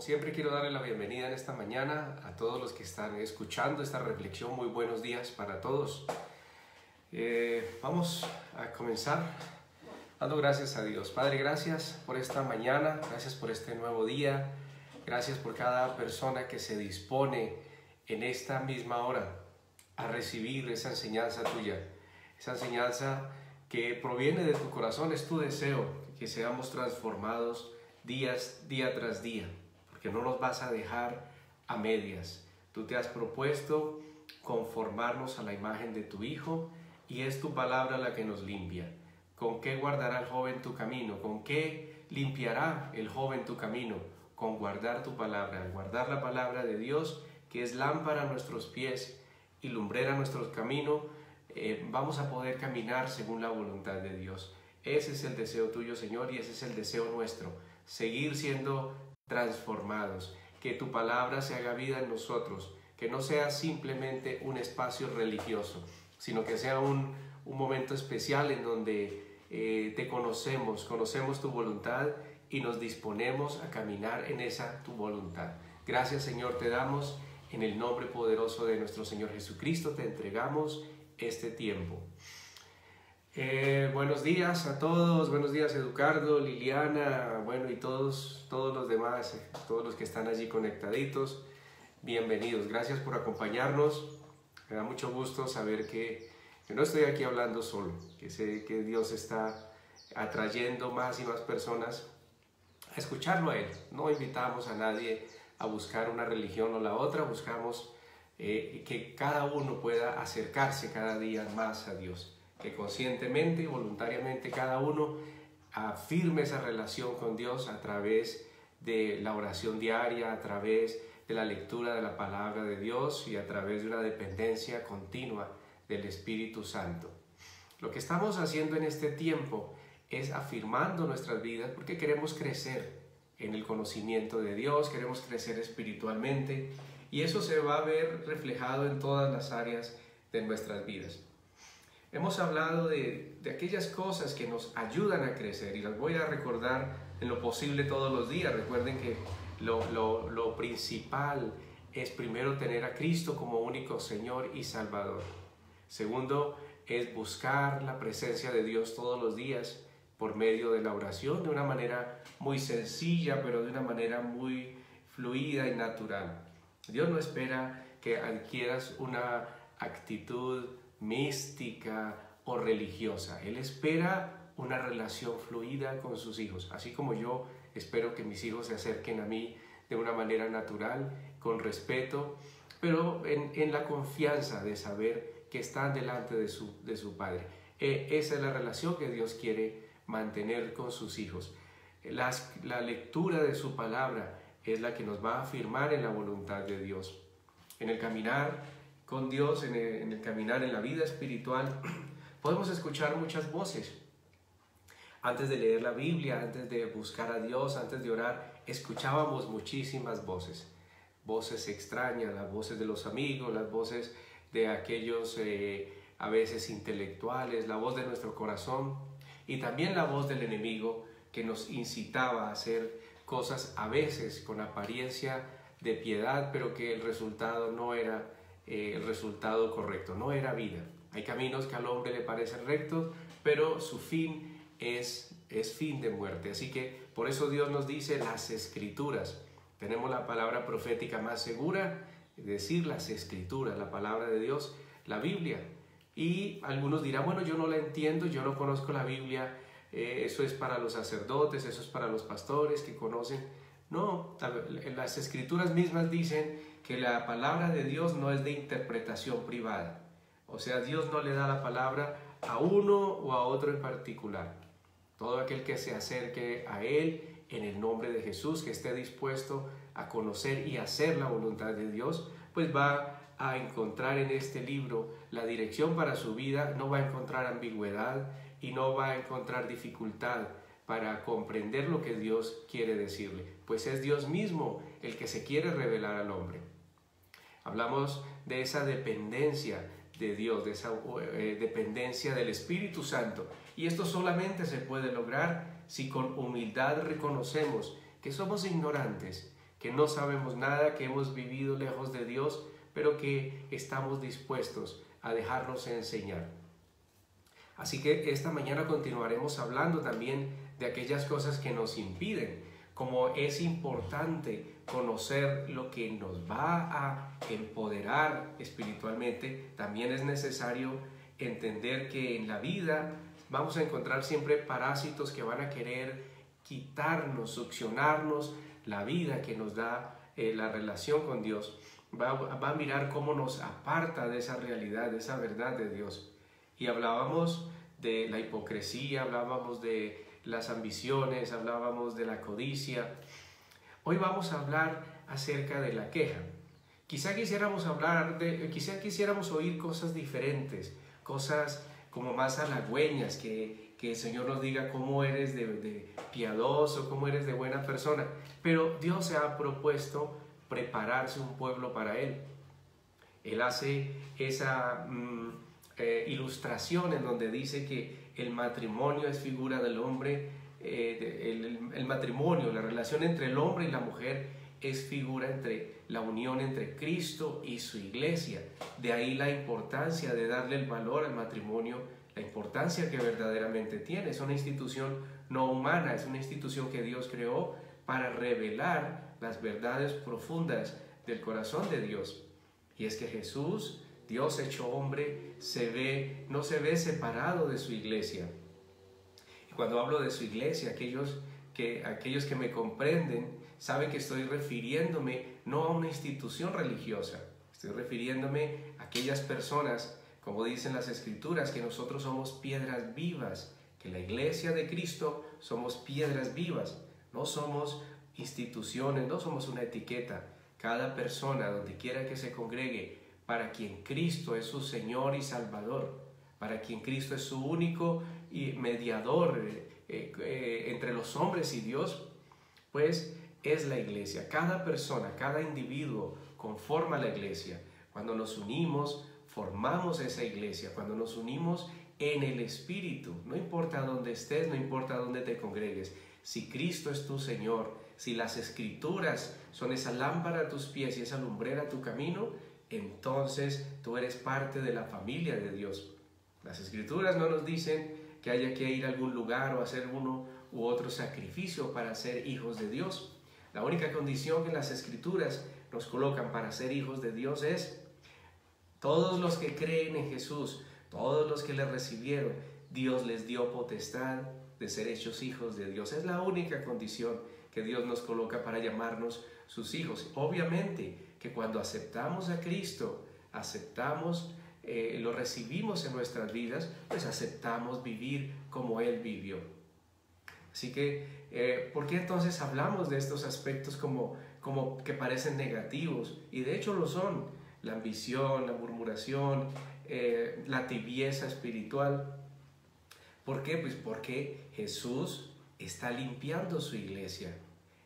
siempre quiero darle la bienvenida en esta mañana a todos los que están escuchando esta reflexión. Muy buenos días para todos. Vamos a comenzar dando gracias a Dios. Padre, gracias por esta mañana, gracias por este nuevo día, gracias por cada persona que se dispone en esta misma hora a recibir esa enseñanza tuya, esa enseñanza que proviene de tu corazón. Es tu deseo que seamos transformados día tras día, porque no nos vas a dejar a medias. Tú te has propuesto conformarnos a la imagen de tu Hijo y es tu palabra la que nos limpia. ¿Con qué guardará el joven tu camino? ¿Con qué limpiará el joven tu camino? Con guardar tu palabra, guardar la palabra de Dios, que es lámpara a nuestros pies y lumbrera a nuestro camino. Vamos a poder caminar según la voluntad de Dios. Ese es el deseo tuyo, Señor, y ese es el deseo nuestro. Seguir siendo transformados, que tu palabra se haga vida en nosotros, que no sea simplemente un espacio religioso, sino que sea un momento especial en donde te conocemos tu voluntad y nos disponemos a caminar en esa tu voluntad. Gracias, Señor, te damos en el nombre poderoso de nuestro Señor Jesucristo. Te entregamos este tiempo. Buenos días a todos, buenos días Eduardo, Liliana, bueno, y todos los demás, todos los que están allí conectaditos, bienvenidos, gracias por acompañarnos. Me da mucho gusto saber que no estoy aquí hablando solo, que sé que Dios está atrayendo más y más personas a escucharlo a Él. No invitamos a nadie a buscar una religión o la otra, buscamos que cada uno pueda acercarse cada día más a Dios, que conscientemente y voluntariamente cada uno afirme esa relación con Dios a través de la oración diaria, a través de la lectura de la palabra de Dios y a través de una dependencia continua del Espíritu Santo. Lo que estamos haciendo en este tiempo es afirmando nuestras vidas porque queremos crecer en el conocimiento de Dios, queremos crecer espiritualmente y eso se va a ver reflejado en todas las áreas de nuestras vidas. Hemos hablado de aquellas cosas que nos ayudan a crecer y las voy a recordar en lo posible todos los días. Recuerden que lo principal es primero tener a Cristo como único Señor y Salvador. Segundo es buscar la presencia de Dios todos los días por medio de la oración de una manera muy sencilla, pero de una manera muy fluida y natural. Dios no espera que adquieras una actitud mística o religiosa. Él espera una relación fluida con sus hijos, así como yo espero que mis hijos se acerquen a mí de una manera natural, con respeto, pero en la confianza de saber que están delante de su Padre. Esa es la relación que Dios quiere mantener con sus hijos. La lectura de su palabra es la que nos va a afirmar en la voluntad de Dios. En el caminar con Dios, en el caminar en la vida espiritual, podemos escuchar muchas voces. Antes de leer la Biblia, antes de buscar a Dios, antes de orar, escuchábamos muchísimas voces. Voces extrañas, las voces de los amigos, las voces de aquellos a veces intelectuales, la voz de nuestro corazón y también la voz del enemigo que nos incitaba a hacer cosas a veces con apariencia de piedad, pero que el resultado no era el resultado correcto, no era vida. Hay caminos que al hombre le parecen rectos, pero su fin es fin de muerte. Así que por eso Dios nos dice las Escrituras. Tenemos la palabra profética más segura, es decir, las Escrituras, la palabra de Dios, la Biblia. Y algunos dirán, bueno, yo no la entiendo, yo no conozco la Biblia, eso es para los sacerdotes, eso es para los pastores que conocen. No, las Escrituras mismas dicen que la palabra de Dios no es de interpretación privada. O sea, Dios no le da la palabra a uno o a otro en particular. Todo aquel que se acerque a Él en el nombre de Jesús, que esté dispuesto a conocer y hacer la voluntad de Dios, pues va a encontrar en este libro la dirección para su vida, no va a encontrar ambigüedad y no va a encontrar dificultad para comprender lo que Dios quiere decirle, pues es Dios mismo el que se quiere revelar al hombre. Hablamos de esa dependencia de Dios, de esa dependencia del Espíritu Santo, y esto solamente se puede lograr si con humildad reconocemos que somos ignorantes, que no sabemos nada, que hemos vivido lejos de Dios, pero que estamos dispuestos a dejarnos enseñar. Así que esta mañana continuaremos hablando también de aquellas cosas que nos impiden, como es importante conocer lo que nos va a empoderar espiritualmente. También es necesario entender que en la vida vamos a encontrar siempre parásitos que van a querer quitarnos, succionarnos la vida que nos da la relación con Dios. Va a mirar cómo nos aparta de esa realidad, de esa verdad de Dios. Y hablábamos de la hipocresía, hablábamos de las ambiciones, hablábamos de la codicia. Hoy vamos a hablar acerca de la queja. Quizá quisiéramos oír cosas diferentes, cosas como más halagüeñas, que el Señor nos diga cómo eres de piadoso, cómo eres de buena persona. Pero Dios se ha propuesto prepararse un pueblo para Él. Él hace esa ilustración en donde dice que el matrimonio es figura del hombre, el matrimonio, la relación entre el hombre y la mujer es figura entre la unión entre Cristo y su iglesia. De ahí la importancia de darle el valor al matrimonio, la importancia que verdaderamente tiene. Es una institución no humana, es una institución que Dios creó para revelar las verdades profundas del corazón de Dios. Y es que Jesús, Dios hecho hombre, no se ve separado de su iglesia. Y cuando hablo de su iglesia, aquellos que me comprenden saben que estoy refiriéndome no a una institución religiosa, estoy refiriéndome a aquellas personas, como dicen las Escrituras, que nosotros somos piedras vivas, que la iglesia de Cristo somos piedras vivas, no somos instituciones, no somos una etiqueta. Cada persona, donde quiera que se congregue, para quien Cristo es su Señor y Salvador, para quien Cristo es su único mediador entre los hombres y Dios, pues es la iglesia. Cada persona, cada individuo conforma la iglesia. Cuando nos unimos, formamos esa iglesia. Cuando nos unimos en el Espíritu, no importa dónde estés, no importa dónde te congregues, si Cristo es tu Señor, si las Escrituras son esa lámpara a tus pies y esa lumbrera a tu camino, entonces tú eres parte de la familia de Dios. Las Escrituras no nos dicen que haya que ir a algún lugar o hacer uno u otro sacrificio para ser hijos de Dios. La única condición que las Escrituras nos colocan para ser hijos de Dios es todos los que creen en Jesús, todos los que le recibieron, Dios les dio potestad de ser hechos hijos de Dios. Es la única condición que Dios nos coloca para llamarnos sus hijos. Obviamente que cuando aceptamos a Cristo, lo recibimos en nuestras vidas, pues aceptamos vivir como Él vivió. Así que, ¿por qué entonces hablamos de estos aspectos como que parecen negativos? Y de hecho lo son: la ambición, la murmuración, la tibieza espiritual. ¿Por qué? Pues porque Jesús está limpiando su iglesia.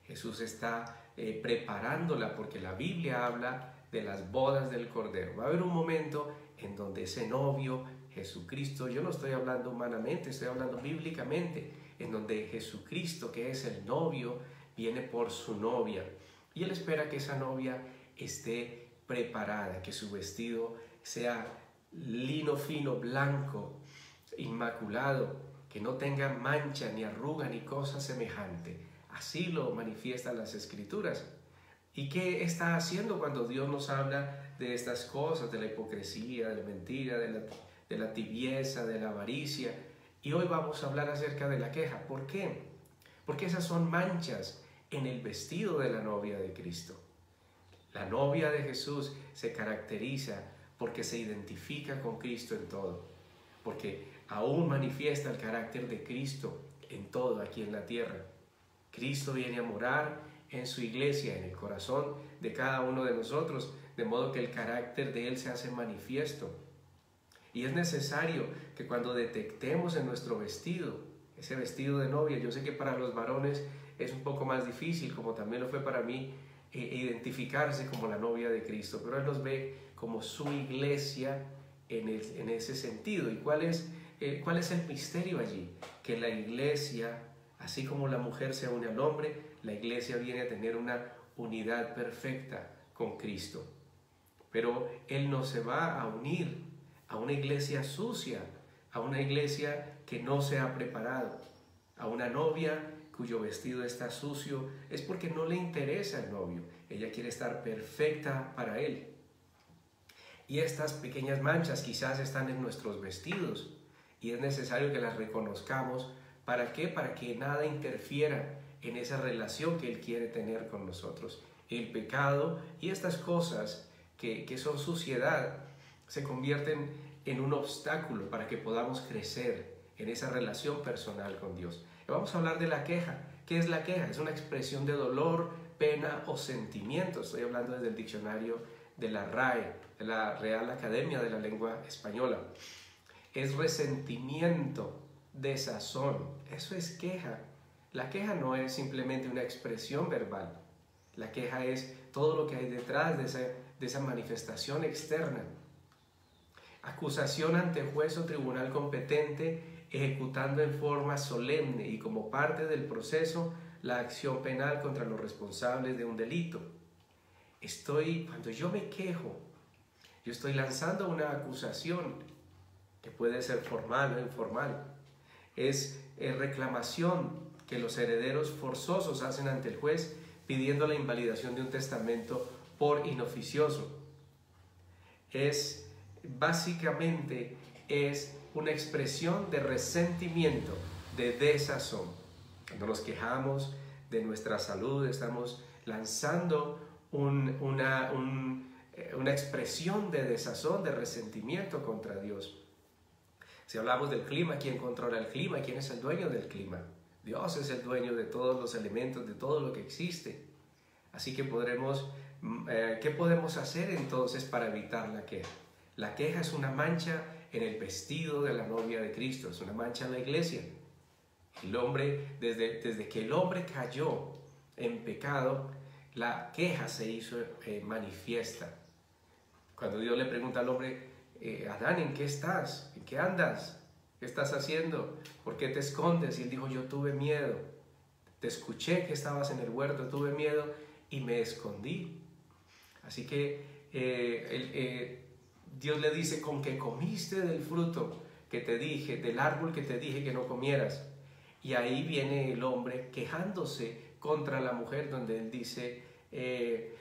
Jesús está preparándola, porque la Biblia habla de las bodas del Cordero. Va a haber un momento en donde ese novio, Jesucristo, yo no estoy hablando humanamente, estoy hablando bíblicamente, en donde Jesucristo, que es el novio, viene por su novia. Y Él espera que esa novia esté preparada, que su vestido sea lino fino, blanco, inmaculado, que no tenga mancha, ni arruga, ni cosa semejante. Así lo manifiestan las Escrituras. ¿Y qué está haciendo cuando Dios nos habla de estas cosas, de la hipocresía, de la mentira, de la tibieza, de la avaricia? Y hoy vamos a hablar acerca de la queja. ¿Por qué? Porque esas son manchas en el vestido de la novia de Cristo. La novia de Jesús se caracteriza porque se identifica con Cristo en todo, porque aún manifiesta el carácter de Cristo en todo aquí en la tierra. Cristo viene a morar en su iglesia, en el corazón de cada uno de nosotros, de modo que el carácter de Él se hace manifiesto. Y es necesario que cuando detectemos en nuestro vestido, ese vestido de novia, yo sé que para los varones es un poco más difícil, como también lo fue para mí, identificarse como la novia de Cristo, pero Él nos ve como su iglesia en ese sentido. ¿Y cuál es el misterio allí? Que la iglesia, así como la mujer se une al hombre, la iglesia viene a tener una unidad perfecta con Cristo. Pero Él no se va a unir a una iglesia sucia, a una iglesia que no se ha preparado, a una novia cuyo vestido está sucio. Es porque no le interesa el novio. Ella quiere estar perfecta para Él. Y estas pequeñas manchas quizás están en nuestros vestidos y es necesario que las reconozcamos. ¿Para qué? Para que nada interfiera en esa relación que Él quiere tener con nosotros. El pecado y estas cosas que son suciedad se convierten en un obstáculo para que podamos crecer en esa relación personal con Dios. Y vamos a hablar de la queja. ¿Qué es la queja? Es una expresión de dolor, pena o sentimiento. Estoy hablando desde el diccionario de la RAE, de la Real Academia de la Lengua Española. Es resentimiento, desazón. Eso es queja. La queja no es simplemente una expresión verbal. La queja es todo lo que hay detrás de esa manifestación externa. Acusación ante juez o tribunal competente, ejecutando en forma solemne y como parte del proceso la acción penal contra los responsables de un delito. Cuando yo me quejo, yo estoy lanzando una acusación que puede ser formal o informal. Es reclamación que los herederos forzosos hacen ante el juez pidiendo la invalidación de un testamento por inoficioso. Básicamente es una expresión de resentimiento, de desazón. Cuando nos quejamos de nuestra salud, estamos lanzando una expresión de desazón, de resentimiento contra Dios. Si hablamos del clima, ¿quién controla el clima? ¿Quién es el dueño del clima? Dios es el dueño de todos los elementos, de todo lo que existe. Así que ¿qué podemos hacer entonces para evitar la queja? La queja es una mancha en el vestido de la novia de Cristo, es una mancha en la iglesia. El hombre, desde que el hombre cayó en pecado, la queja se hizo manifiesta. Cuando Dios le pregunta al hombre, Adán, ¿en qué estás? ¿En qué andas? ¿Qué estás haciendo? ¿Por qué te escondes? Y él dijo, yo tuve miedo. Te escuché que estabas en el huerto, tuve miedo y me escondí. Así que Dios le dice, con que comiste del fruto que te dije, del árbol que te dije que no comieras. Y ahí viene el hombre quejándose contra la mujer, donde él dice,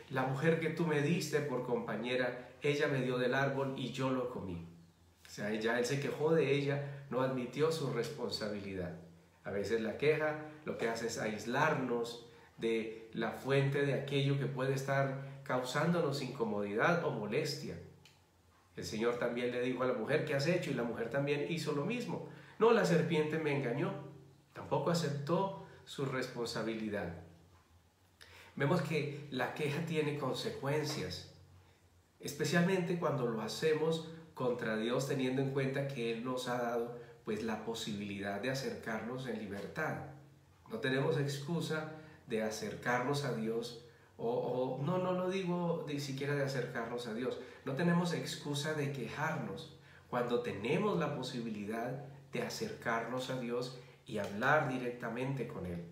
la mujer que tú me diste por compañera, ella me dio del árbol y yo lo comí. O sea, ya él se quejó de ella, no admitió su responsabilidad. A veces la queja lo que hace es aislarnos de la fuente de aquello que puede estar causándonos incomodidad o molestia. El Señor también le dijo a la mujer, ¿qué has hecho? Y la mujer también hizo lo mismo. No, la serpiente me engañó. Tampoco aceptó su responsabilidad. Vemos que la queja tiene consecuencias, especialmente cuando lo hacemos contra Dios, teniendo en cuenta que Él nos ha dado pues la posibilidad de acercarnos en libertad. No tenemos excusa de acercarnos a Dios, no lo digo ni siquiera de acercarnos a Dios. No tenemos excusa de quejarnos cuando tenemos la posibilidad de acercarnos a Dios y hablar directamente con Él.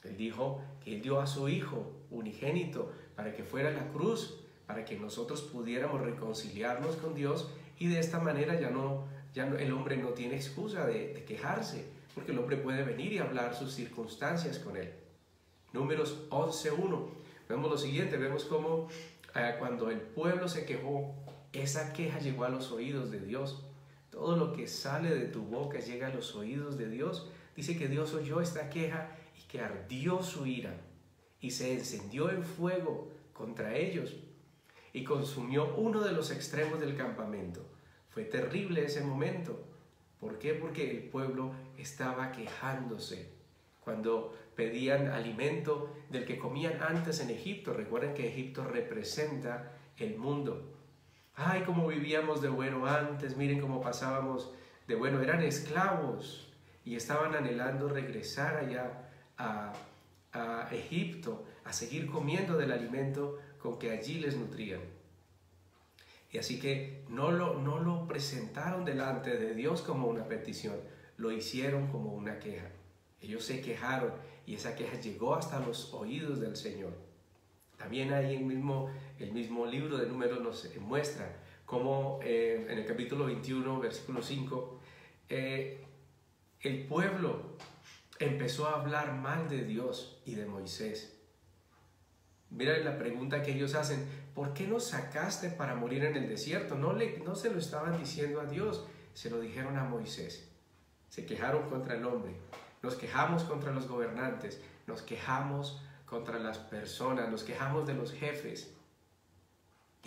Él dijo que Él dio a su Hijo unigénito para que fuera a la cruz, para que nosotros pudiéramos reconciliarnos con Dios, y de esta manera el hombre no tiene excusa de quejarse, porque el hombre puede venir y hablar sus circunstancias con Él. Números 11:1. Vemos lo siguiente, vemos cómo cuando el pueblo se quejó, esa queja llegó a los oídos de Dios. Todo lo que sale de tu boca llega a los oídos de Dios. Dice que Dios oyó esta queja y que ardió su ira y se encendió en fuego contra ellos y consumió uno de los extremos del campamento. Fue terrible ese momento. ¿Por qué? Porque el pueblo estaba quejándose cuando pedían alimento del que comían antes en Egipto. Recuerden que Egipto representa el mundo. Ay, cómo vivíamos de bueno antes, miren cómo pasábamos de bueno. Eran esclavos y estaban anhelando regresar allá a Egipto, a seguir comiendo del alimento con que allí les nutrían. Y así que no lo presentaron delante de Dios como una petición, lo hicieron como una queja. Ellos se quejaron y esa queja llegó hasta los oídos del Señor. También ahí el mismo libro de Números nos muestra cómo en el capítulo 21, versículo 5, el pueblo empezó a hablar mal de Dios y de Moisés. Mira la pregunta que ellos hacen: ¿por qué nos sacaste para morir en el desierto? No se lo estaban diciendo a Dios, se lo dijeron a Moisés. Se quejaron contra el hombre. Nos quejamos contra los gobernantes, nos quejamos contra las personas, nos quejamos de los jefes.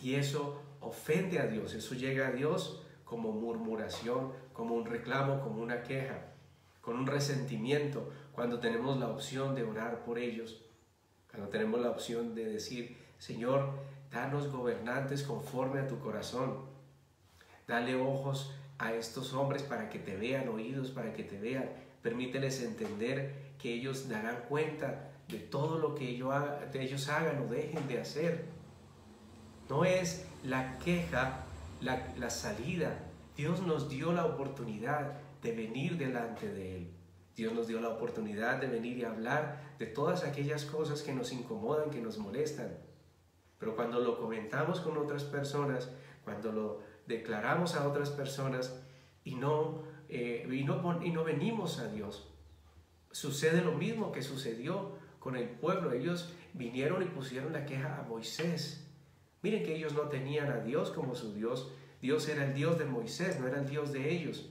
Y eso ofende a Dios, eso llega a Dios como murmuración, como un reclamo, como una queja, con un resentimiento, cuando tenemos la opción de orar por ellos, cuando tenemos la opción de decir: Señor, danos gobernantes conforme a tu corazón. Dale ojos a estos hombres para que te vean, oídos para que te vean. Permíteles entender que ellos darán cuenta de todo lo que ellos hagan o dejen de hacer. No es la queja la salida. Dios nos dio la oportunidad de venir delante de Él. Dios nos dio la oportunidad de venir y hablar de todas aquellas cosas que nos incomodan, que nos molestan. Pero cuando lo comentamos con otras personas, cuando lo declaramos a otras personas y no venimos a Dios, sucede lo mismo que sucedió con el pueblo. Ellos vinieron y pusieron la queja a Moisés. Miren que ellos no tenían a Dios como su Dios. Dios era el Dios de Moisés, no era el Dios de ellos.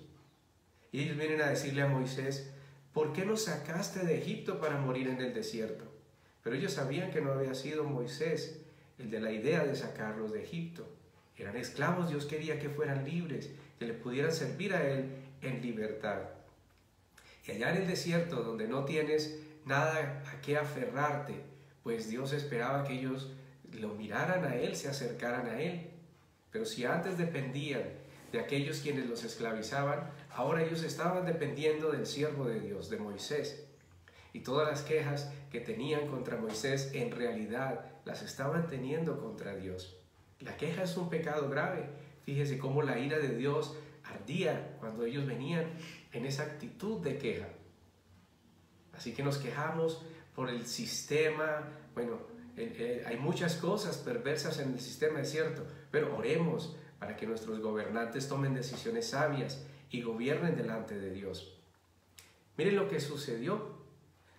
Y ellos vienen a decirle a Moisés: ¿por qué nos sacaste de Egipto para morir en el desierto? Pero ellos sabían que no había sido Moisés el de la idea de sacarlos de Egipto. Eran esclavos, Dios quería que fueran libres, que le pudieran servir a Él en libertad. Y allá en el desierto, donde no tienes nada a qué aferrarte, pues Dios esperaba que ellos lo miraran a Él, se acercaran a Él. Pero si antes dependían de aquellos quienes los esclavizaban, ahora ellos estaban dependiendo del siervo de Dios, de Moisés. Y todas las quejas que tenían contra Moisés, en realidad las estaban teniendo contra Dios. La queja es un pecado grave. Fíjese cómo la ira de Dios ardía cuando ellos venían en esa actitud de queja. Así que nos quejamos por el sistema. Bueno, hay muchas cosas perversas en el sistema, es cierto, pero oremos para que nuestros gobernantes tomen decisiones sabias y gobiernen delante de Dios. Miren lo que sucedió.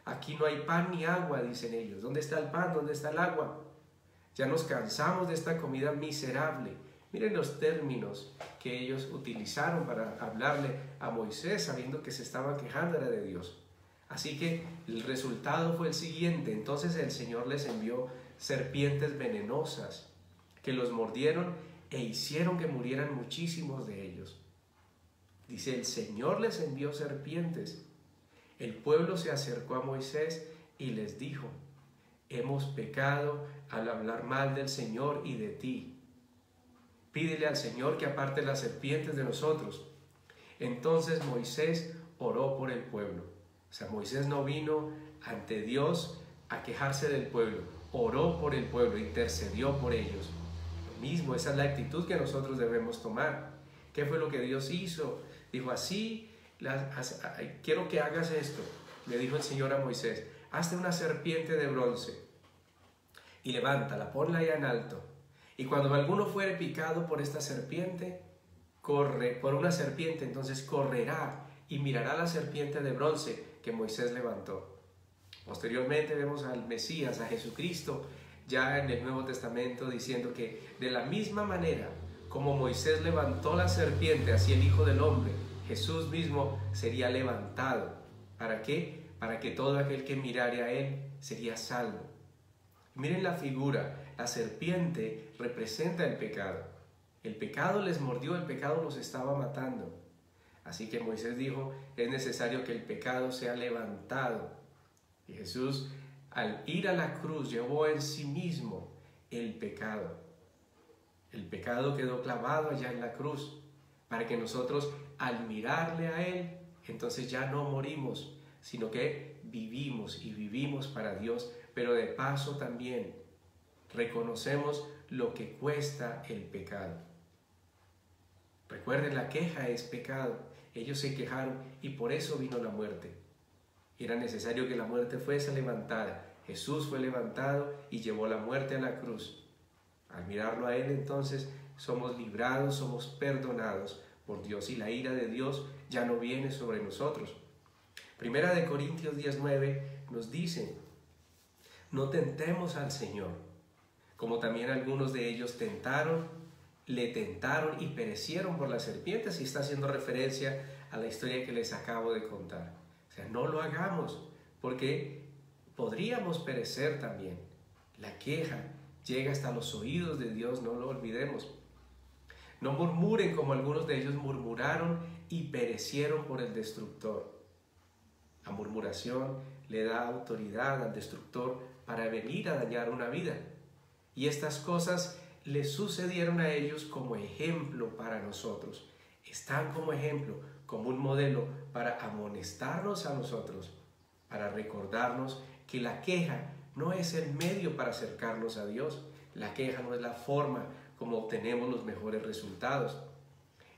Aquí no hay pan ni agua, dicen ellos. ¿Dónde está el pan? ¿Dónde está el agua? Ya nos cansamos de esta comida miserable. Miren los términos que ellos utilizaron para hablarle a Moisés, sabiendo que se estaban quejando era de Dios. Así que el resultado fue el siguiente. Entonces el Señor les envió serpientes venenosas que los mordieron e hicieron que murieran muchísimos de ellos. Dice: el Señor les envió serpientes. El pueblo se acercó a Moisés y les dijo: hemos pecado al hablar mal del Señor y de ti. Pídele al Señor que aparte las serpientes de nosotros. Entonces Moisés oró por el pueblo. O sea, Moisés no vino ante Dios a quejarse del pueblo. Oró por el pueblo, intercedió por ellos. Lo mismo, esa es la actitud que nosotros debemos tomar. ¿Qué fue lo que Dios hizo? Dijo: quiero que hagas esto. Le dijo el Señor a Moisés: hazte una serpiente de bronce y levántala, ponla allá en alto. Y cuando alguno fuere picado por esta serpiente, entonces correrá y mirará la serpiente de bronce que Moisés levantó. Posteriormente vemos al Mesías, a Jesucristo, ya en el Nuevo Testamento, diciendo que de la misma manera como Moisés levantó la serpiente hacia el Hijo del Hombre, Jesús mismo sería levantado. ¿Para qué? Para que todo aquel que mirare a Él sería salvo. Miren la figura. La serpiente representa el pecado. El pecado les mordió, el pecado los estaba matando. Así que Moisés dijo: es necesario que el pecado sea levantado. Y Jesús, al ir a la cruz, llevó en sí mismo el pecado. El pecado quedó clavado allá en la cruz, para que nosotros, al mirarle a Él, entonces ya no morimos, sino que vivimos, y vivimos para Dios. Pero de paso también reconocemos lo que cuesta el pecado. Recuerden, la queja es pecado. Ellos se quejaron y por eso vino la muerte. Era necesario que la muerte fuese levantada. Jesús fue levantado y llevó la muerte a la cruz. Al mirarlo a Él, entonces, somos librados, somos perdonados por Dios y la ira de Dios ya no viene sobre nosotros. Primera de Corintios 10:9 nos dice: no tentemos al Señor, como también algunos de ellos le tentaron y perecieron por las serpientes, y está haciendo referencia a la historia que les acabo de contar. O sea, no lo hagamos, porque podríamos perecer también. La queja llega hasta los oídos de Dios, no lo olvidemos. No murmuren como algunos de ellos murmuraron y perecieron por el destructor. La murmuración le da autoridad al destructor para venir a dañar una vida. Y estas cosas le sucedieron a ellos como ejemplo para nosotros. Están como ejemplo, como un modelo para amonestarnos a nosotros, para recordarnos que la queja no es el medio para acercarnos a Dios. La queja no es la forma como obtenemos los mejores resultados.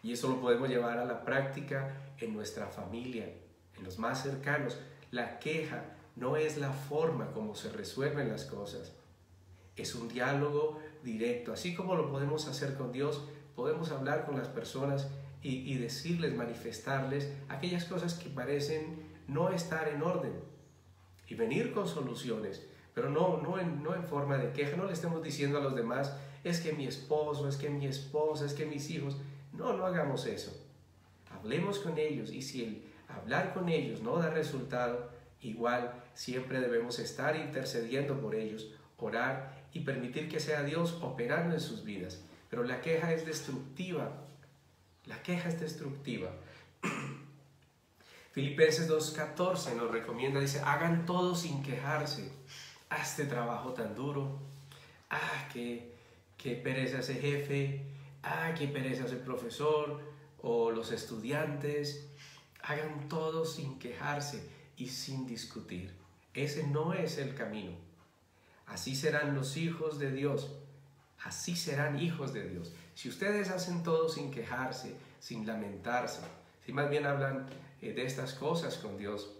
Y eso lo podemos llevar a la práctica en nuestra familia, en los más cercanos. La queja no es la forma como se resuelven las cosas. Es un diálogo directo. Así como lo podemos hacer con Dios, podemos hablar con las personas y decirles, manifestarles aquellas cosas que parecen no estar en orden y venir con soluciones, pero no en forma de queja. No le estemos diciendo a los demás: es que mi esposo, es que mi esposa, es que mis hijos. No hagamos eso. Hablemos con ellos, y si el hablar con ellos no da resultado, igual siempre debemos estar intercediendo por ellos, orar y permitir que sea Dios operando en sus vidas. Pero la queja es destructiva. La queja es destructiva. Filipenses 2:14 nos recomienda, dice: hagan todo sin quejarse. Este trabajo tan duro. Qué pereza ese jefe. Qué pereza ese profesor o los estudiantes. Hagan todo sin quejarse y sin discutir. Ese no es el camino. Así serán los hijos de Dios. Así serán hijos de Dios. Si ustedes hacen todo sin quejarse, sin lamentarse, si más bien hablan de estas cosas con Dios,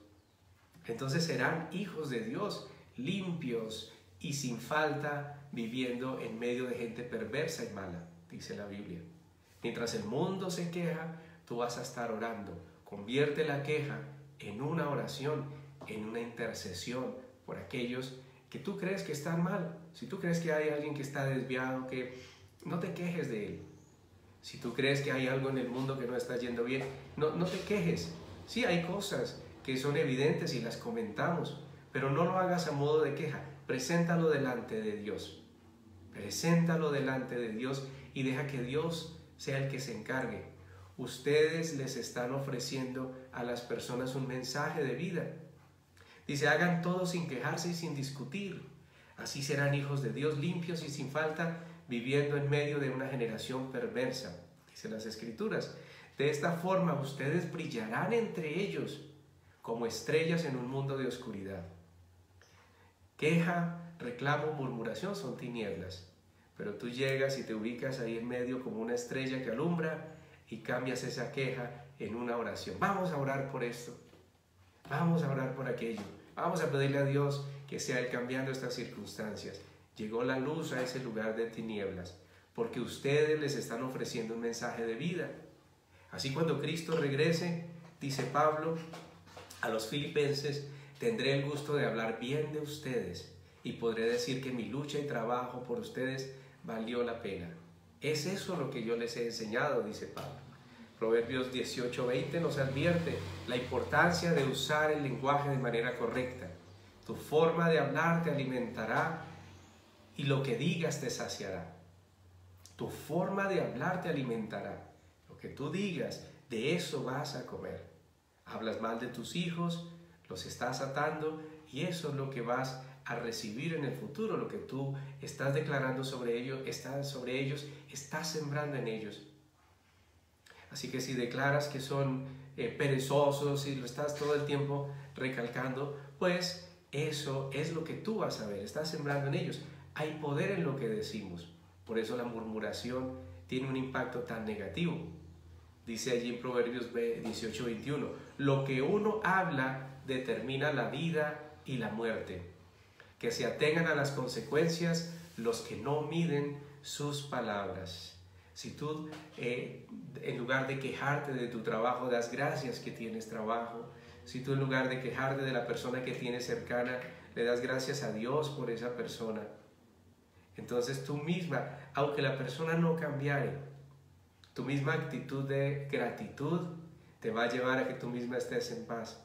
entonces serán hijos de Dios, limpios y sin falta, viviendo en medio de gente perversa y mala, dice la Biblia. Mientras el mundo se queja, tú vas a estar orando. Convierte la queja en una oración, en una intercesión por aquellos que tú crees que están mal. Si tú crees que hay alguien que está desviado, que no te quejes de él. Si tú crees que hay algo en el mundo que no está yendo bien, no te quejes. Sí, hay cosas que son evidentes y las comentamos, pero no lo hagas a modo de queja. Preséntalo delante de Dios. Preséntalo delante de Dios y deja que Dios sea el que se encargue. Ustedes les están ofreciendo a las personas un mensaje de vida. Dice: hagan todo sin quejarse y sin discutir. Así serán hijos de Dios, limpios y sin falta, viviendo en medio de una generación perversa. Dicen las Escrituras: de esta forma ustedes brillarán entre ellos como estrellas en un mundo de oscuridad. Queja, reclamo, murmuración son tinieblas. Pero tú llegas y te ubicas ahí en medio como una estrella que alumbra y cambias esa queja en una oración. Vamos a orar por esto. Vamos a orar por aquello. Vamos a pedirle a Dios que sea Él cambiando estas circunstancias. Llegó la luz a ese lugar de tinieblas, porque ustedes les están ofreciendo un mensaje de vida. Así, cuando Cristo regrese, dice Pablo a los filipenses: tendré el gusto de hablar bien de ustedes y podré decir que mi lucha y trabajo por ustedes valió la pena. Es eso lo que yo les he enseñado, dice Pablo. Proverbios 18:20 nos advierte la importancia de usar el lenguaje de manera correcta. Tu forma de hablar te alimentará y lo que digas te saciará. Tu forma de hablar te alimentará. Lo que tú digas, de eso vas a comer. Hablas mal de tus hijos, los estás atando, y eso es lo que vas a recibir en el futuro. Lo que tú estás declarando sobre ellos, estás sembrando en ellos. Así que si declaras que son perezosos y lo estás todo el tiempo recalcando, pues eso es lo que tú vas a ver, estás sembrando en ellos. Hay poder en lo que decimos. Por eso la murmuración tiene un impacto tan negativo. Dice allí en Proverbios 18:21, lo que uno habla determina la vida y la muerte. que se atengan a las consecuencias los que no miden sus palabras. Si tú, en lugar de quejarte de tu trabajo, das gracias que tienes trabajo. Si tú, en lugar de quejarte de la persona que tienes cercana, le das gracias a Dios por esa persona. Entonces tú misma, aunque la persona no cambiare, tu misma actitud de gratitud te va a llevar a que tú misma estés en paz.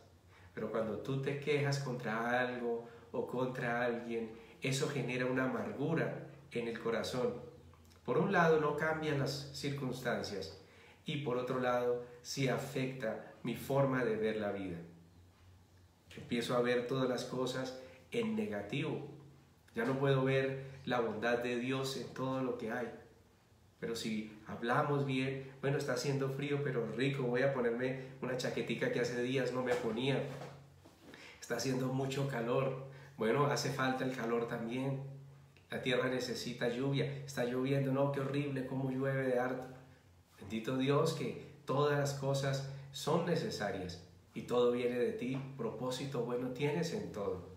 Pero cuando tú te quejas contra algo o contra alguien, eso genera una amargura en el corazón. Por un lado no cambian las circunstancias y por otro lado sí afecta mi forma de ver la vida. Empiezo a ver todas las cosas en negativo. Ya no puedo ver la bondad de Dios en todo lo que hay. Pero si hablamos bien, bueno, está haciendo frío pero rico, voy a ponerme una chaquetica que hace días no me ponía. Está haciendo mucho calor, bueno, hace falta el calor también. La tierra necesita lluvia, está lloviendo, no, qué horrible, cómo llueve de harto. Bendito Dios que todas las cosas son necesarias y todo viene de ti, propósito bueno tienes en todo.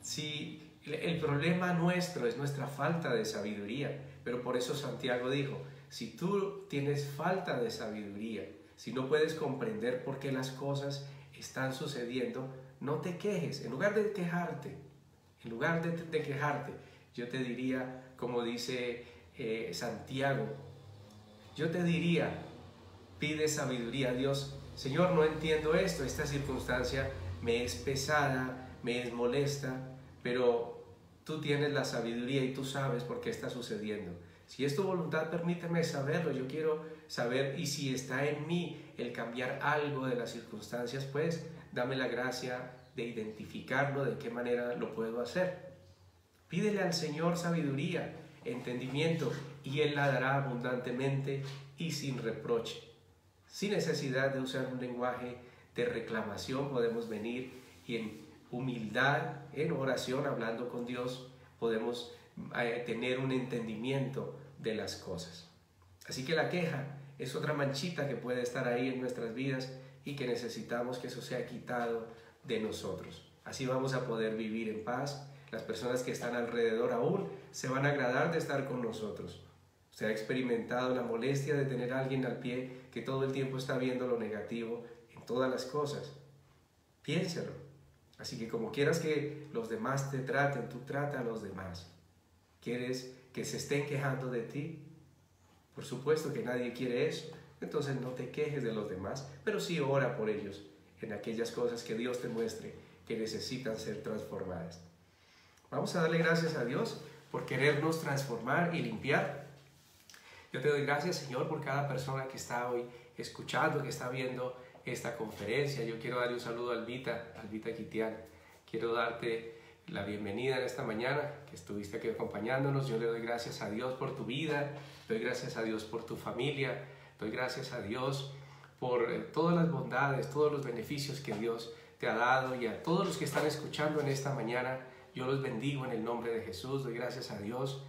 Si el problema nuestro es nuestra falta de sabiduría, pero por eso Santiago dijo, si tú tienes falta de sabiduría, si no puedes comprender por qué las cosas están sucediendo, no te quejes. En lugar de quejarte, yo te diría, como dice Santiago, yo te diría, pide sabiduría a Dios. Señor, no entiendo esto, esta circunstancia me es pesada, me es molesta, pero tú tienes la sabiduría y tú sabes por qué está sucediendo. Si es tu voluntad, permíteme saberlo. Yo quiero saber, y si está en mí el cambiar algo de las circunstancias, pues dame la gracia de identificarlo, de qué manera lo puedo hacer. Pídele al Señor sabiduría, entendimiento, y Él la dará abundantemente y sin reproche. Sin necesidad de usar un lenguaje de reclamación, podemos venir y en humildad, en oración, hablando con Dios, podemos tener un entendimiento de las cosas. Así que la queja es otra manchita que puede estar ahí en nuestras vidas y que necesitamos que eso sea quitado de nosotros. Así vamos a poder vivir en paz. Las personas que están alrededor aún se van a agradar de estar con nosotros. Usted ha experimentado la molestia de tener a alguien al pie que todo el tiempo está viendo lo negativo en todas las cosas. Piénsalo. Así que como quieras que los demás te traten, tú trata a los demás. ¿Quieres que se estén quejando de ti? Por supuesto que nadie quiere eso. Entonces no te quejes de los demás, pero sí ora por ellos en aquellas cosas que Dios te muestre que necesitan ser transformadas. Vamos a darle gracias a Dios por querernos transformar y limpiar. Yo te doy gracias, Señor, por cada persona que está hoy escuchando, que está viendo esta conferencia. Yo quiero darle un saludo a Albita Quitián. Quiero darte la bienvenida en esta mañana, que estuviste aquí acompañándonos. Yo le doy gracias a Dios por tu vida, doy gracias a Dios por tu familia, doy gracias a Dios por todas las bondades, todos los beneficios que Dios te ha dado, y a todos los que están escuchando en esta mañana, yo los bendigo en el nombre de Jesús. Doy gracias a Dios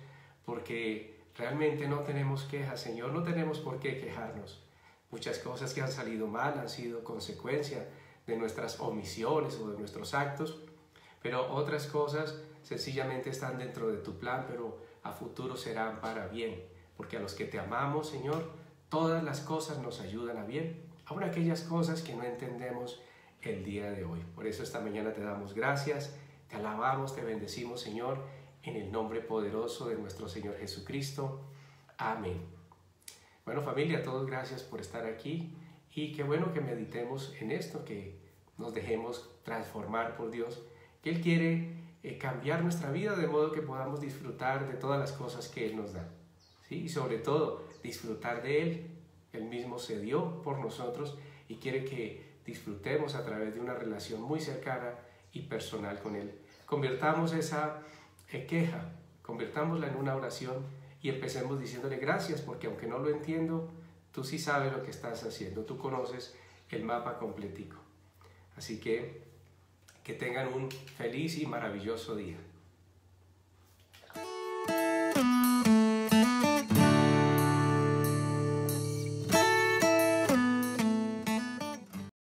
porque realmente no tenemos quejas, Señor, no tenemos por qué quejarnos. Muchas cosas que han salido mal han sido consecuencia de nuestras omisiones o de nuestros actos, pero otras cosas sencillamente están dentro de tu plan, pero a futuro serán para bien, porque a los que te amamos, Señor, todas las cosas nos ayudan a bien, aun aquellas cosas que no entendemos el día de hoy. Por eso esta mañana te damos gracias, te alabamos, te bendecimos, Señor, en el nombre poderoso de nuestro Señor Jesucristo. Amén. Bueno, familia, a todos gracias por estar aquí, y qué bueno que meditemos en esto, que nos dejemos transformar por Dios, que Él quiere cambiar nuestra vida de modo que podamos disfrutar de todas las cosas que Él nos da, ¿sí? Y sobre todo disfrutar de Él. Él mismo se dio por nosotros y quiere que disfrutemos a través de una relación muy cercana y personal con Él. Convirtamos esa queja, convirtámosla en una oración y empecemos diciéndole gracias, porque aunque no lo entiendo, tú sí sabes lo que estás haciendo, tú conoces el mapa completico. Así que tengan un feliz y maravilloso día.